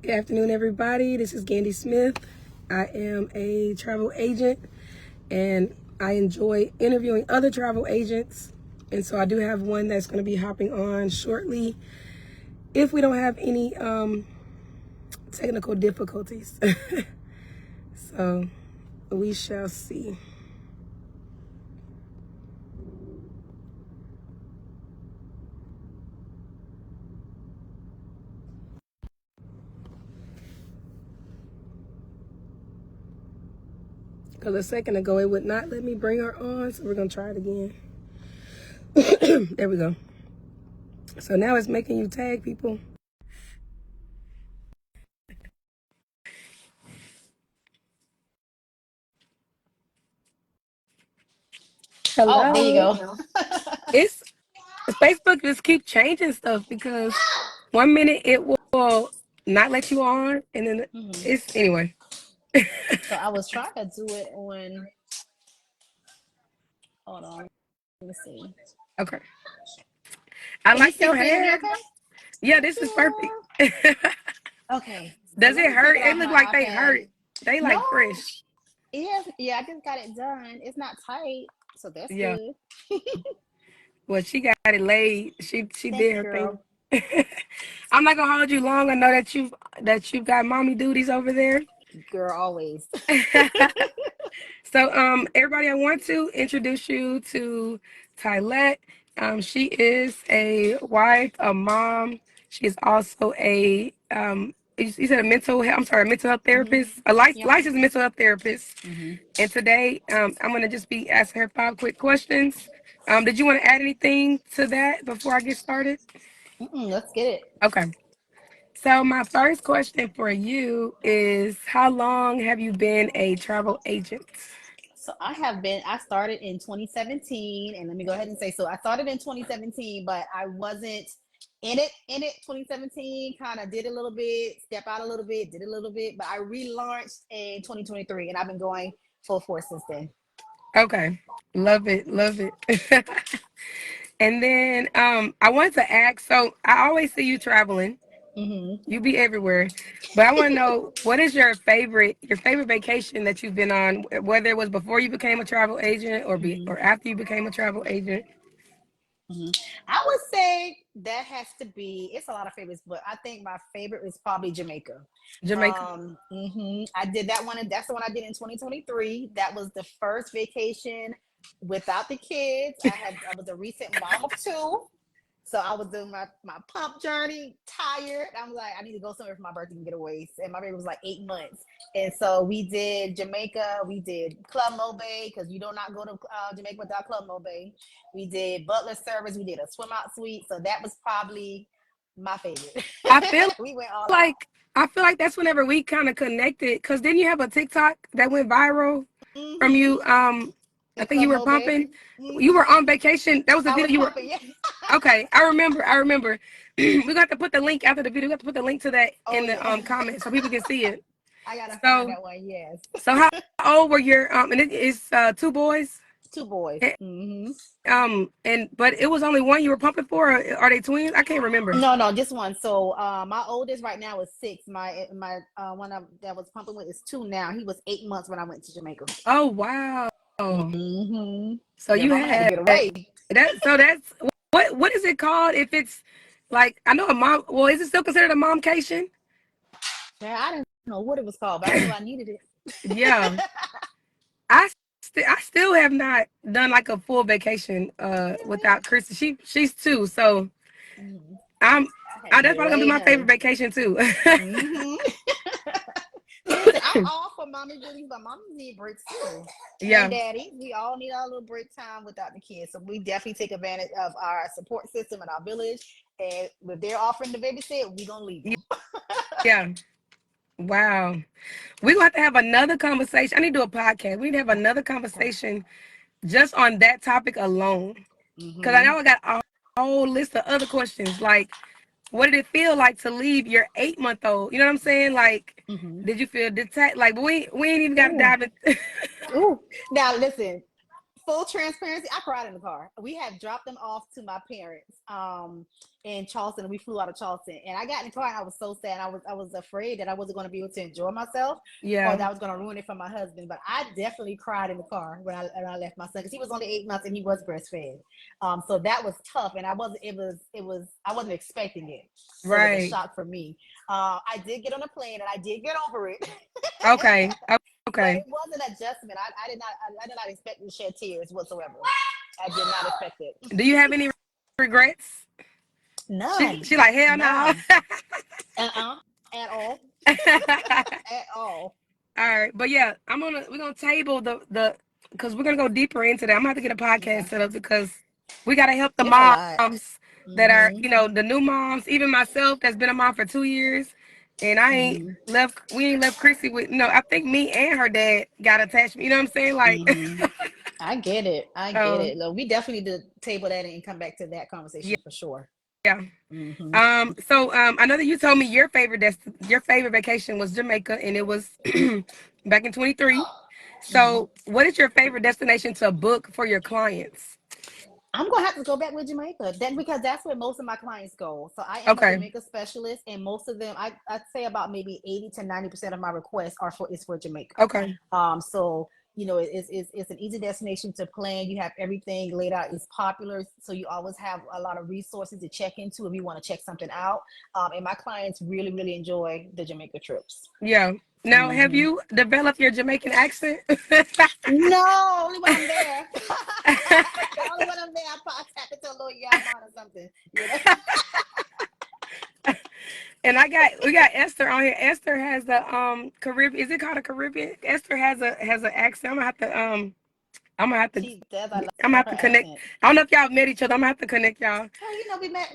Good afternoon, everybody. This is Gandy Smith. I am a travel agent, and I enjoy interviewing other travel agents. And so I do have one that's going to be hopping on shortly if we don't have any technical difficulties. So we shall see. Because a second ago it would not let me bring her on, so we're going to try it again. There we go. So now it's making you tag people. Hello. Oh, there you go. It's Facebook just keep changing stuff because 1 minute it will not let you on, and then it's anyway. So I was trying to do it on. Hold on. Let me see. Okay. I Can you like see your me hair. okay? Yeah, this is perfect. Okay. So Does let it me hurt? take it It off look my like they iPad. hurt. They No. like fresh. Yeah, I just got it done. It's not tight, so that's Yeah. good. Well, she got it laid. She Thank did you, her girl. thing. I'm not gonna hold you long. I know that you've got mommy duties over there. Girl, always. So, everybody, I want to introduce you to Tylette. She is a wife, a mom. She is also you said a a mental health therapist, a Yep. licensed mental health therapist. Mm-hmm. And today, I'm going to just be asking her 5 quick questions. Did you want to add anything to that before I get started? Let's get it. Okay. So my first question for you is, how long have you been a travel agent? So I started in 2017, and let me go ahead and say, so I started in 2017, but I wasn't in it 2017, kind of did a little bit, step out a little bit, did a little bit, but I relaunched in 2023, and I've been going full force since then. Okay. Love it. Love it. And then I wanted to ask, so I always see you traveling. Mm-hmm. You be everywhere. But I want to know, what is your favorite vacation that you've been on, whether it was before you became a travel agent or after you became a travel agent? Mm-hmm. I would say that has to be. It's a lot of favorites, but I think my favorite is probably Jamaica. Jamaica. I did that one, and that's the one I did in 2023. That was the first vacation without the kids. I was a recent mom of two. So I was doing my pump journey, tired. I'm like, I need to go somewhere for my birthday and get away. And my baby was like 8 months. And so we did Jamaica. We did Club Mobe because you do not go to Jamaica without Club Mobe. We did Butler service. We did a swim out suite. So that was probably my favorite. I feel We went all out. like I feel like that's whenever we kind of connected, because then you have a TikTok that went viral from Mm-hmm. you. I In think you Club were Mobe. pumping. You were Mm-hmm. on vacation. That was the I was video you were. pumping. Yeah. Okay, I remember. I remember. We got to put the link after the video. We got to put the link to that Oh in the yeah. comments so people can see it. I gotta find So, that one. Yes. so how old were your and it's 2 boys. Two boys. Eh, Mm-hmm. and but it was only one you were pumping for. Or are they twins? I can't remember. No, just one. So my oldest right now is 6. My one that was pumping with is 2 now. He was 8 months when I went to Jamaica. Oh wow. Mm-hmm. So Yeah, you mama had to had get away. that. So that's what is it called? If it's like, I know a mom. Well, is it still considered a momcation? Yeah, I didn't know what it was called, but I knew I needed Yeah. it. I still have not done like a full vacation Really? without Christy. She's 2, so Mm-hmm. I'm I had to that's get probably gonna be away, my favorite honey. vacation too. Mm-hmm. Listen, I'm all for mommy duties, but mommy need breaks too. And Yeah, daddy, we all need our little break time without the kids. So we definitely take advantage of our support system and our village. And if they're offering to babysit, we gonna leave them. yeah. Wow. We're gonna have to have another conversation. I need to do a podcast. We need to have another Okay. conversation just on that topic alone. Because I Mm-hmm. know I got a whole list of other questions. Like, what did it feel like to leave your 8-month old? You know what I'm saying? Like, Mm-hmm. did you feel detached? Like, we ain't even got to Ooh. dive in. Ooh. Now listen. full transparency, I cried in the car. We had dropped them off to my parents in Charleston, and we flew out of Charleston. And I got in the car, and I was so sad. I was afraid that I wasn't going to be able to enjoy myself, or that Yeah. I was going to ruin it for my husband. But I definitely cried in the car when I left my son, because he was only 8 months and he was breastfed. So that was tough, and I wasn't. It was. I wasn't expecting it, so it was a Right. shock for me. I did get on a plane, and I did get over it. Okay. But Okay. it was an adjustment. I did not expect to shed tears whatsoever. I did not expect it. Do you have any regrets? None. She like hell no. None. At all. At all. All right, but yeah, we're gonna table the because we're gonna go deeper into that. I'm gonna have to get a podcast Okay. set up because we gotta help the It's a lot. moms that are, Mm-hmm. the new moms, even myself that's been a mom for 2 years, and Mm-hmm. we ain't left Chrissy with I think me and her dad got attachment. You know what I'm saying? Like, Mm-hmm. I get it. I get um, it. Look, we definitely need to table that and come back to that yeah, conversation for sure. yeah. Mm-hmm. I know that you told me your favorite vacation was Jamaica, and it was back in 23. Mm-hmm. So, what is your favorite destination to book for your clients? I'm gonna have to go back with Jamaica then, because that's where most of my clients go. So I am a Okay, Jamaica specialist, and most of them, I'd say about maybe 80 to 90% of my requests are for Jamaica. okay, So it's an easy destination to plan. You have everything laid out. It's popular, so you always have a lot of resources to check into if you want to check something out. And my clients really really enjoy the Jamaica trips. yeah. Now, have Hmm. you developed your Jamaican accent? No, only when I'm there. Only when I'm there, I tap into a little yaman or something. You know. And we got Esther on here. Esther has a Caribbean. Is it called a Caribbean? Esther has an accent. I'm gonna have to She does. I I'm gonna love have her to connect. accent. I don't know if y'all met each other. I'm gonna have to connect y'all. Oh, we met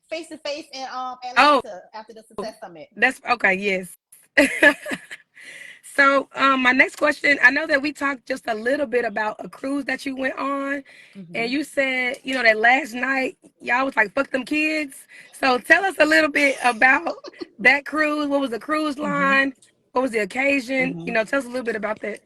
face to face in Oh, Atlanta after the Success Summit. that's okay. Yes. So, my next question, I know that we talked just a little bit about a cruise that you went on, and Hmm. you said, that last night y'all was like, fuck them kids. So, tell us a little bit about that cruise. What was the cruise Hmm. line? What was the occasion? Hmm. Tell us a little bit about that.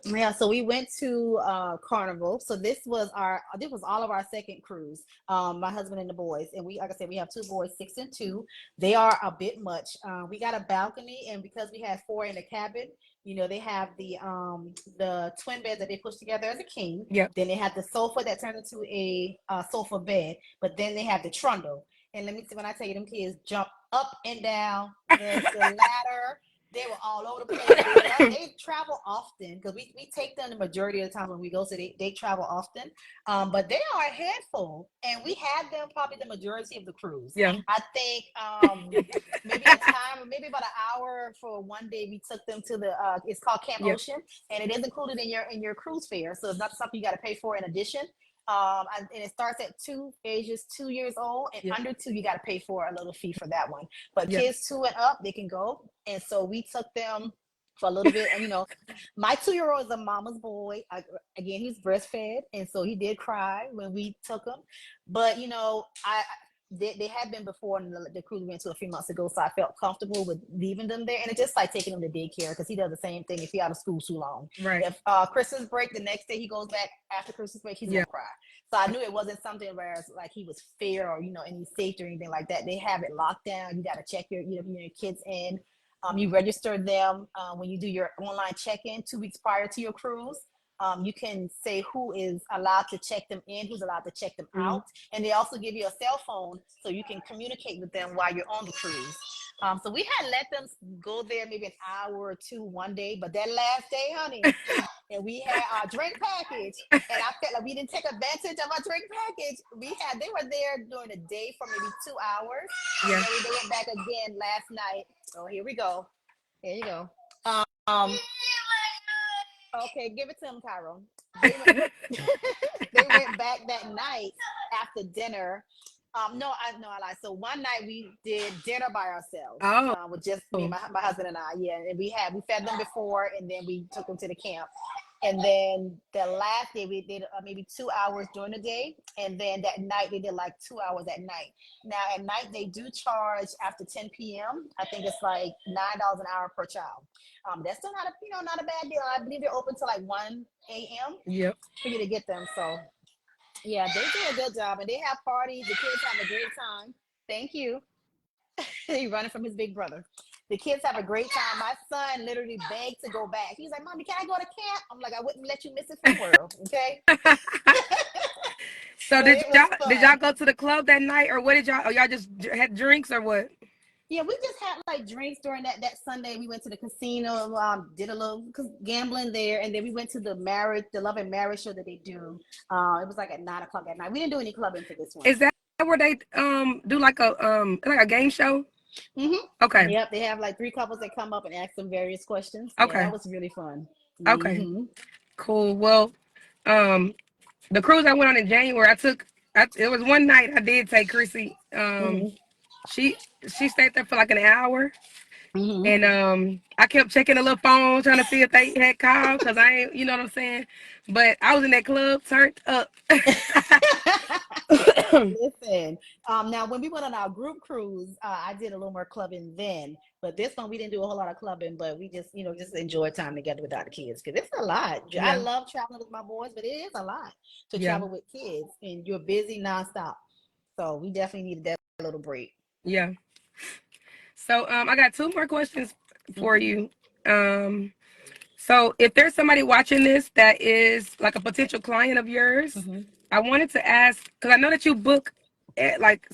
Yeah, so we went to Carnival. So this was all of our second cruise. My husband and the boys, and we, like I said, we have two boys, 6 and 2. They are a bit much. We got a balcony, and because we had four in the cabin, they have the twin bed that they push together as a king. Yep. Then they have the sofa that turns into a sofa bed, but then they have the trundle. And let me see, when I tell you, them kids jump up and down the ladder. They were all over the place. They travel often, because we take them the majority of the time when we go, so they travel often. But they are a handful, and we had them probably the majority of the cruise. Yeah. I think maybe about an hour for one day. We took them to it's called Camp Yep. Ocean, and it is included in your cruise fare, so it's not something you got to pay for in addition. And it starts at ages 2 years old, and Yep. under 2 you got to pay for a little fee for that one. But Yep. kids 2 and up, they can go. And so we took them for a little bit. And my 2-year-old is a mama's boy. Again, he's breastfed, and so he did cry when we took him. But they had been before, and the cruise we went to a few months ago, so I felt comfortable with leaving them there. And it's just like taking them to daycare, because he does the same thing if he out of school too long. Right. If Christmas break, the next day he goes back after Christmas break, he's Yeah. gonna cry. So I knew it wasn't something where it's like he was fair, or any safety or anything like that. They have it locked down. You got to check your kids in. You register them when you do your online check-in 2 weeks prior to your cruise. You can say who is allowed to check them in, who's allowed to check them Mm-hmm. out, and they also give you a cell phone so you can communicate with them while you're on the cruise. So we had let them go there maybe an hour or two one day, but that last day, honey, and we had our drink package, and I felt like we didn't take advantage of our drink package. They were there during the day for maybe 2 hours, and Yeah. then they went back again last night. Oh, here we go. Here you go. Um, okay, give it to him, Cairo. They went, they went back that night after dinner. I lied. So one night we did dinner by ourselves, Oh. with just me and my husband and I. Yeah, and we fed them before, and then we took them to the camp. And then the last day we did maybe 2 hours during the day, and then that night they did like 2 hours at night. Now at night they do charge after 10 p.m. I think it's like $9 an hour per child. That's still not a not a bad deal. I believe they're open till like 1 a.m. Yep. for you to get them. So yeah, they do a good job, and they have parties. The kids have a great time. Thank you. He's running from his big brother. The kids have a great time. My son literally begged to go back. He's like, "Mommy, can I go to camp?" I'm like, "I wouldn't let you miss it for the world." Okay. So But it was did y'all fun. go to the club that night, or what did y'all? Or y'all just had drinks, or what? Yeah, we just had like drinks during that Sunday. We went to the casino, did a little gambling there, and then we went to the Love and Marriage show that they do. It was like at 9 o'clock at night. We didn't do any clubbing for this one. Is that where they do like a game show? Mm-hmm. Okay. Yep, they have like three couples that come up and ask them various questions. Yeah, that Okay. was really fun. Okay. Mm-hmm. Cool. Well, um, the cruise I went on in January, it was one night I did take Chrissy. Mm-hmm. She she stayed there for like an hour, Mm-hmm. and I kept checking the little phone trying to see if they had called because I ain't, you know what I'm saying. But I was in that club turned up. Listen, now when we went on our group cruise, I did a little more clubbing then. But this one, we didn't do a whole lot of clubbing, but we just, just enjoy time together without the kids because it's a lot. I Yeah. love traveling with my boys, but it is a lot to Yeah. travel with kids, and you're busy nonstop. So we definitely needed that little break. Yeah. So I got two more questions for Mm-hmm. you. Um, so if there's somebody watching this that is like a potential client of yours, Mm-hmm. I wanted to ask because I know that you book like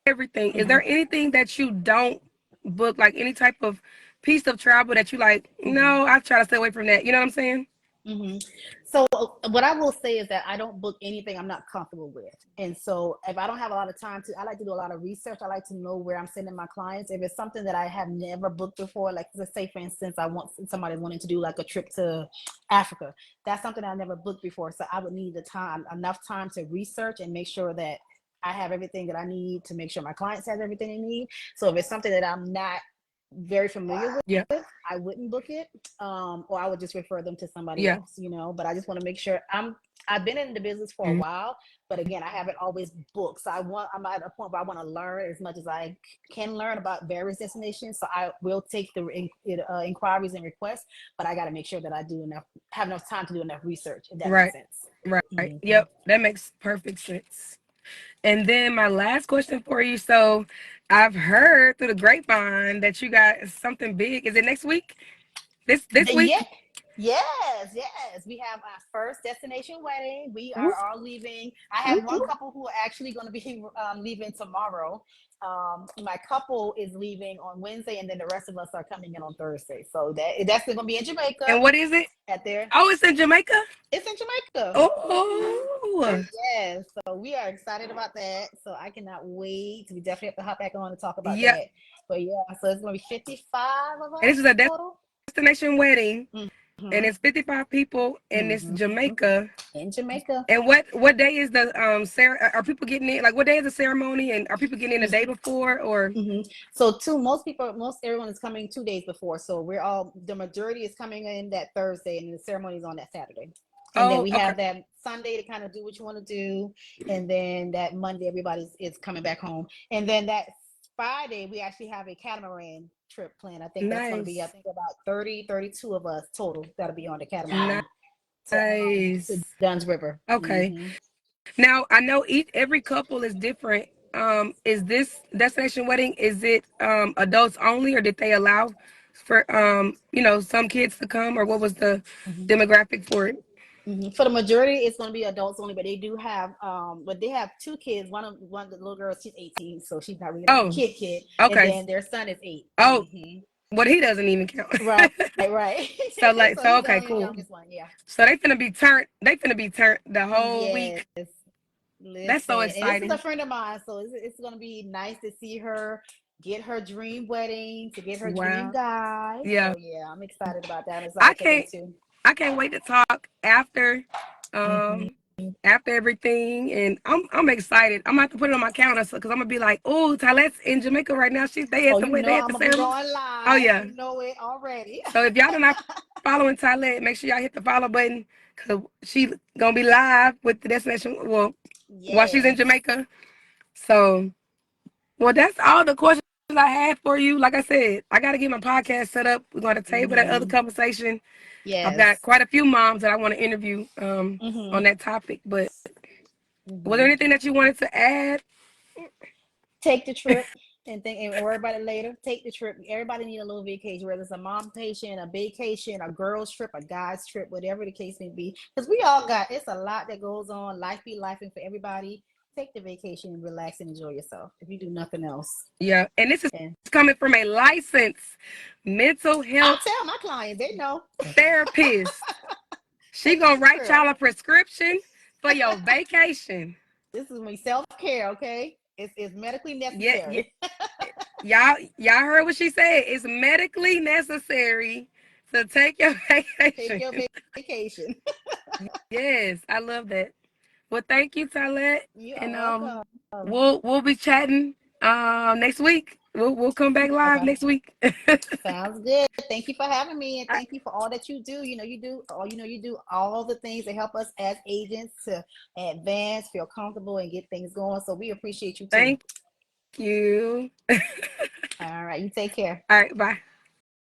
everything. Is Mm-hmm. there anything that you don't book, like any type of piece of travel that you like? Mm-hmm. No, I try to stay away from that. You know what I'm saying? Mm-hmm. So what I will say is that I don't book anything I'm not comfortable with. And so if I don't have a lot of time to, I like to do a lot of research. I like to know where I'm sending my clients. If it's something that I have never booked before, like let's say for instance, I want somebody wanting to do like a trip to Africa. That's something I never booked before. So I would need enough time to research and make sure that I have everything that I need to make sure my clients have everything they need. So if it's something that I'm not very familiar Yeah. with, I wouldn't book it, or I would just refer them to somebody Yeah. else, But I just want to make sure I've been in the business for a Mhm. while, but again, I haven't always booked. So I'm at a point where I want to learn as much as I can learn about various destinations. So I will take the inquiries and requests, but I got to make sure that I have enough time to do enough research, if that makes Right. sense. Right. Mm-hmm. Yep. That makes perfect sense. And then my last question for you. So I've heard through the grapevine that you got something big. Is it next week? This Yeah, week? yes. We have our first destination wedding. We are Whoop, all leaving. I have whoop, one whoop. couple who are actually going to be leaving tomorrow. My couple is leaving on Wednesday, and then the rest of us are coming in on Thursday. So that's going to be in Jamaica And what is it? at their. Oh, it's in Jamaica. It's in Jamaica. Oh, Yes. So we are excited about that. So I cannot wait. We definitely have to hop back on and talk about yeah. that. But yeah, so it's going to be 55 of And this us is a total. destination wedding, and Mm-hmm. it's 55 people, and it's Mm-hmm. Jamaica. In Jamaica. And what day is the are people getting in? Like what day is the ceremony? And are people getting in the day before or? Mm-hmm. Most everyone is coming 2 days before. So the majority is coming in that Thursday, and the ceremony is on that Saturday. And then Oh, we okay. have that Sunday to kind of do what you want to do, and then that Monday everybody's is coming back home, and then that Friday we actually have a catamaran trip planned. I think that's going to be, I Nice. think, about 32 of us total that'll be on the catamaran to Nice. Dunn's River. Okay. Mm-hmm. Now I know every couple is different. Is this destination wedding? Is it adults only, or did they allow for some kids to come, or what was the Mm-hmm. demographic for it? For the majority, it's going to be adults only, but they do have, but they have two kids. One of the little girls, she's 18, so she's not really like a Oh, kid, and okay. then their son is 8. Oh, Mm-hmm. what he doesn't even count. Right. So So he's the okay, only cool. youngest one. Yeah. So they finna be turned. They finna be turned the whole Yes. week. That's Listen, so and this is a exciting. friend of mine, so it's going to be nice to see her get her dream wedding, to get her dream Wow. guy. Yeah. So yeah, I'm excited about that. I'm I excited for them can't. too. I can't wait to talk after. Mm-hmm. after everything, and I'm excited. I'm gonna have to put it on my calendar because I'm gonna be like, oh, Tylette's in Jamaica right now. They Oh, at the you they know at I'm the gonna be ceremony. going Oh live. yeah. You know it already. So if y'all are not following Tylette, make sure y'all hit the follow button because she gonna be live with the destination. Well, while she's in Yes. Jamaica. So, well, that's all the questions I had for you. Like I said, I got to get my podcast set up. We're going to table that other Mm-hmm. conversation. I've got Yes. quite a few moms that I want to interview Mm-hmm. on that topic. But was there Mm-hmm. anything that you wanted to add? Take the trip and think and worry about it later. Take the trip. Everybody need a little vacation, whether it's a mom vacation, a vacation, a girl's trip, a guy's trip, whatever the case may be. Because we all got it's a lot that goes on. Life be life, and for everybody, take the vacation and relax and enjoy yourself. If you do nothing else, Yeah, and this is and coming from a licensed mental I health tell my clients, they know therapist. She take the gonna write trip. y'all a prescription for your vacation. This is my self care. Okay, it's medically Yeah, yeah, necessary. y'all heard what she said. It's medically necessary to take your Take vacation. your vacation. Yes, I love that. Well, thank you, Tylette, You are and welcome. we'll be chatting next week. We'll come back live Okay. next week. Sounds good. Thank you for having me, and I, thank you for all that you do. You do all the things that help us as agents to advance, feel comfortable, and get things going. So we appreciate you too. thank you. All right, you take care. All right, bye.